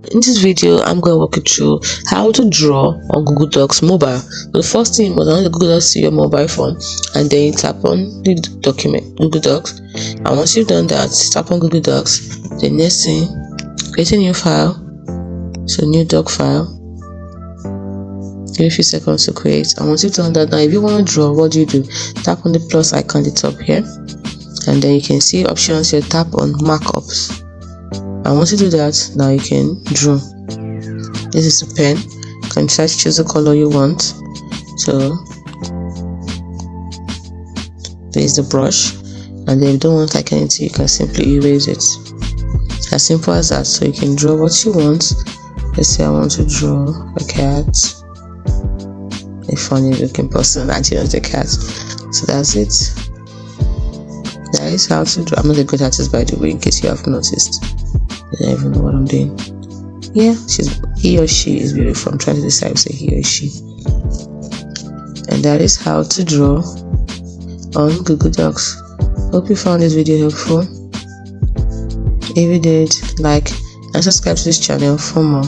In this video, I'm going to walk you through how to draw on Google Docs mobile. The first thing you must download Google Docs to your mobile phone, and then you tap on the document Google Docs. And once you've done that, tap on Google Docs. The next thing, create a new file. So new doc file. Give a few seconds to create. And once you've done that, now if you want to draw, what do? Tap on the plus icon at the top here, and then you can see options here. Tap on markups. And once you do that, now you can draw. This is a pen. You can try to choose the color you want. So there is the brush, and then if you don't want like anything, you can simply erase it. As simple as that. So you can draw what you want. Let's say I want to draw a cat, a funny looking person that is the cat. So that's it. That is how to draw. I'm not a good artist, by the way, in case you have noticed. I don't even know what I'm doing. Yeah, he or she is beautiful. I'm trying to decide if say he or she. And that is how to draw on Google Docs. Hope you found this video helpful. If you did, like and subscribe to this channel for more.